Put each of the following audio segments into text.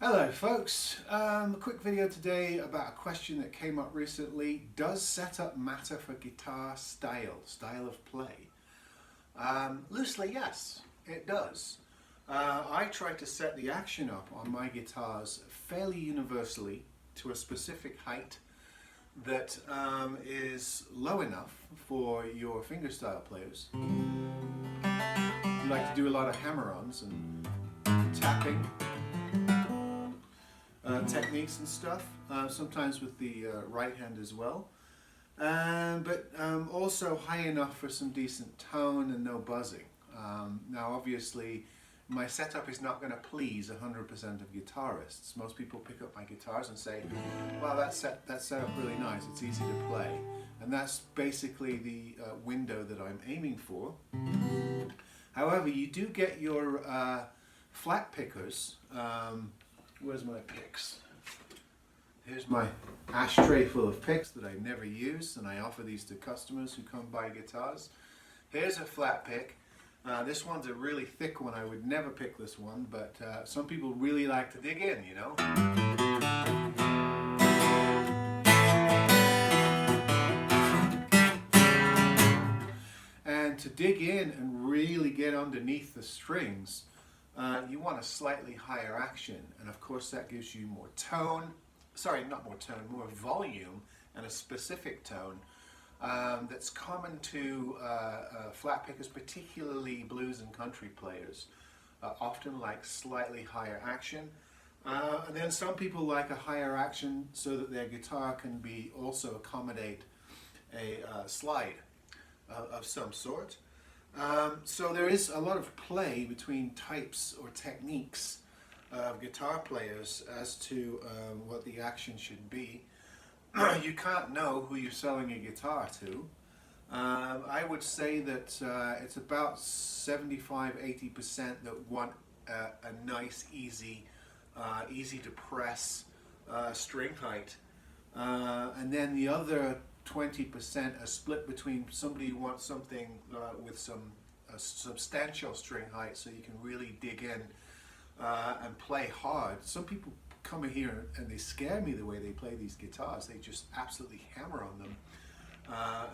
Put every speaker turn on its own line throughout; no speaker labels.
Hello folks, a quick video today about a question that came up recently. Does setup matter for guitar style of play? Loosely yes, it does. I try to set the action up on my guitars fairly universally to a specific height that is low enough for your fingerstyle players. You like to do a lot of hammer-ons and tapping techniques and stuff, sometimes with the right hand as well, but also high enough for some decent tone and no buzzing. Now obviously my setup is not going to please 100% of guitarists. Most people pick up my guitars and say, well, that's set up really nice, it's easy to play, and that's basically the window that I'm aiming for. However, you do get your flat pickers. Where's my picks? Here's my ashtray full of picks that I never use, and I offer these to customers who come buy guitars. Here's a flat pick. This one's a really thick one. I would never pick this one, but some people really like to dig in, you know. And to dig in and really get underneath the strings, you want a slightly higher action, and of course that gives you more tone, more volume and a specific tone that's common to flat pickers, particularly blues and country players. Often like slightly higher action, and then some people like a higher action so that their guitar can be also accommodate a slide of some sort. So there is a lot of play between types or techniques of guitar players as to what the action should be. You can't know who you're selling a guitar to. I would say that it's about 75–80% that want a nice, easy to press string height, and then the other 20% are split between somebody who wants something with some substantial string height, so you can really dig in and play hard. Some people come in here and they scare me the way they play these guitars. They just absolutely hammer on them,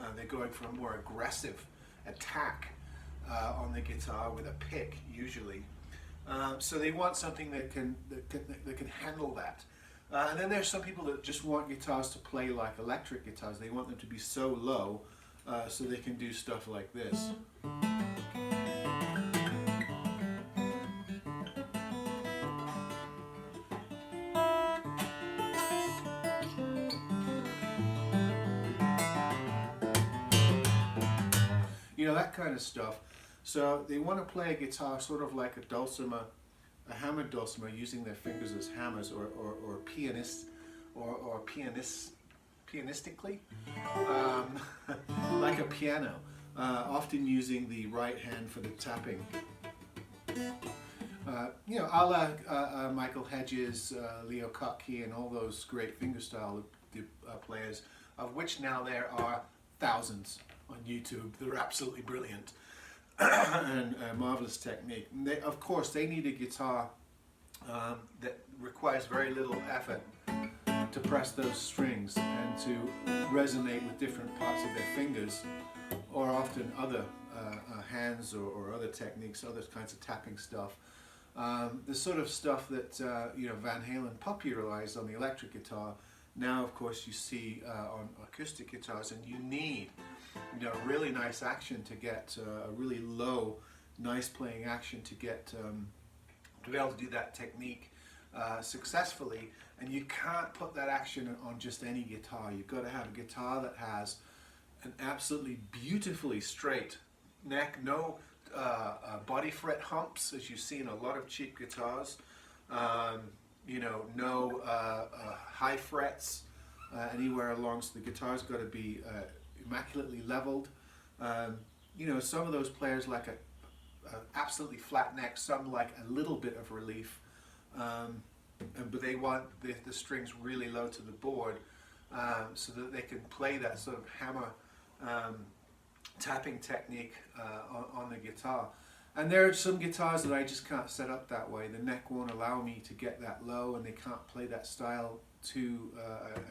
and they're going for a more aggressive attack on the guitar with a pick usually. So they want something that can handle that. And then there's some people that just want guitars to play like electric guitars. They want them to be so low so they can do stuff like this. You know, that kind of stuff. So they want to play a guitar sort of like a dulcimer, a hammered dulcimer, using their fingers as hammers, or pianistically, like a piano, often using the right hand for the tapping. You know, a la Michael Hedges, Leo Kottke, and all those great fingerstyle players, of which now there are thousands on YouTube. They're absolutely brilliant. And a marvelous technique. And of course, they need a guitar that requires very little effort to press those strings and to resonate with different parts of their fingers, or often other hands or other techniques, other kinds of tapping stuff. The sort of stuff that you know, Van Halen popularized on the electric guitar. Now, of course, you see on acoustic guitars, and you need, you know, really nice action to get a really low, nice playing action to get to be able to do that technique successfully. And you can't put that action on just any guitar. You've got to have a guitar that has an absolutely beautifully straight neck, no body fret humps, as you see in a lot of cheap guitars. You know, no high frets anywhere along, so the guitar's got to be immaculately leveled. You know, some of those players like a absolutely flat neck, some like a little bit of relief, but they want the strings really low to the board, so that they can play that sort of hammer tapping technique on the guitar. And there are some guitars that I just can't set up that way. The neck won't allow me to get that low, and they can't play that style to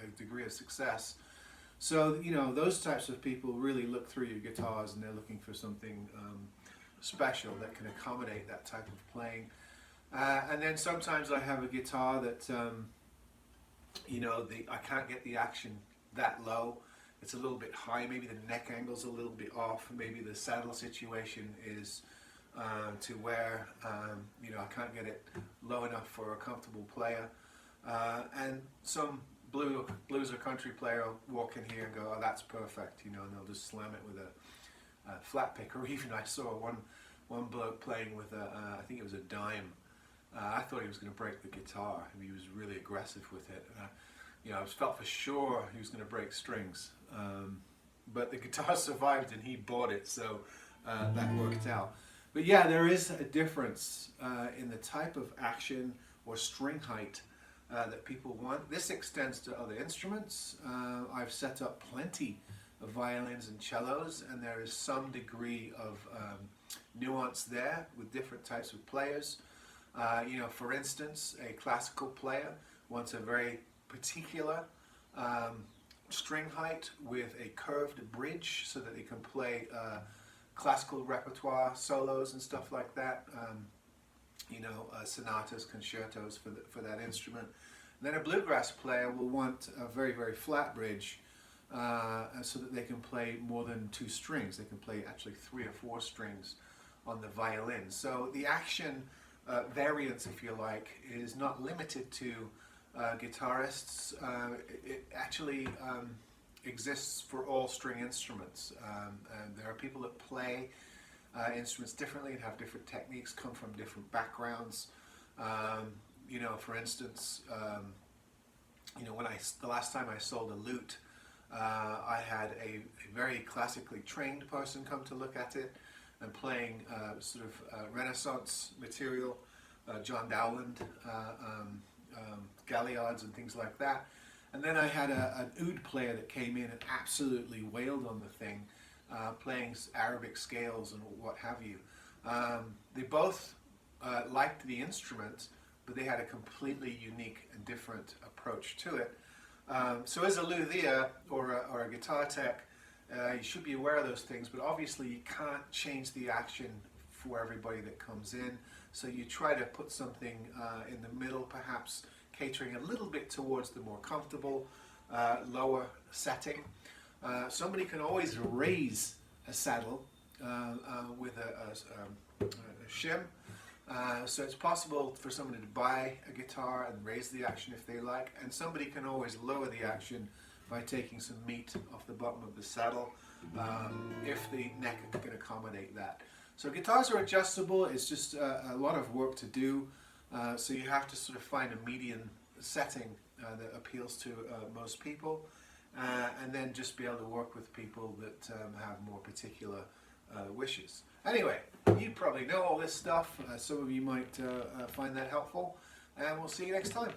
a degree of success. So, you know, those types of people really look through your guitars and they're looking for something special that can accommodate that type of playing. And then sometimes I have a guitar that, you know, I can't get the action that low. It's a little bit high, maybe the neck angle's a little bit off, maybe the saddle situation is to where, you know, I can't get it low enough for a comfortable player. And some blues or country player will walk in here and go, oh, that's perfect, you know, and they'll just slam it with a flat pick. Or even I saw one bloke playing with I think it was a dime. I thought he was going to break the guitar. He was really aggressive with it. You know, I felt for sure he was going to break strings. But the guitar survived and he bought it, so that worked out. But yeah, there is a difference in the type of action or string height that people want. This extends to other instruments. I've set up plenty of violins and cellos, and there is some degree of nuance there with different types of players. You know, for instance, a classical player wants a very particular string height with a curved bridge so that they can play classical repertoire solos and stuff like that. You know, sonatas, concertos for that instrument. And then a bluegrass player will want a very, very flat bridge so that they can play more than 2 strings. They can play actually 3 or 4 strings on the violin. So the action variance, if you like, is not limited to guitarists. It actually exists for all string instruments. And there are people that play instruments differently and have different techniques, come from different backgrounds. You know, for instance, you know, the last time I sold a lute, I had a very classically trained person come to look at it and playing sort of Renaissance material, John Dowland, galliards and things like that. And then I had an oud player that came in and absolutely wailed on the thing, playing Arabic scales and what have you. They both liked the instrument, but they had a completely unique and different approach to it. So as a luthier or a guitar tech, you should be aware of those things, but obviously you can't change the action for everybody that comes in. So you try to put something in the middle, perhaps catering a little bit towards the more comfortable, lower setting. Somebody can always raise a saddle with a shim. So it's possible for somebody to buy a guitar and raise the action if they like, and somebody can always lower the action by taking some meat off the bottom of the saddle if the neck can accommodate that. So guitars are adjustable. It's just a lot of work to do. So you have to sort of find a median setting that appeals to most people, and then just be able to work with people that have more particular wishes. Anyway, you probably know all this stuff. Some of you might find that helpful, and we'll see you next time.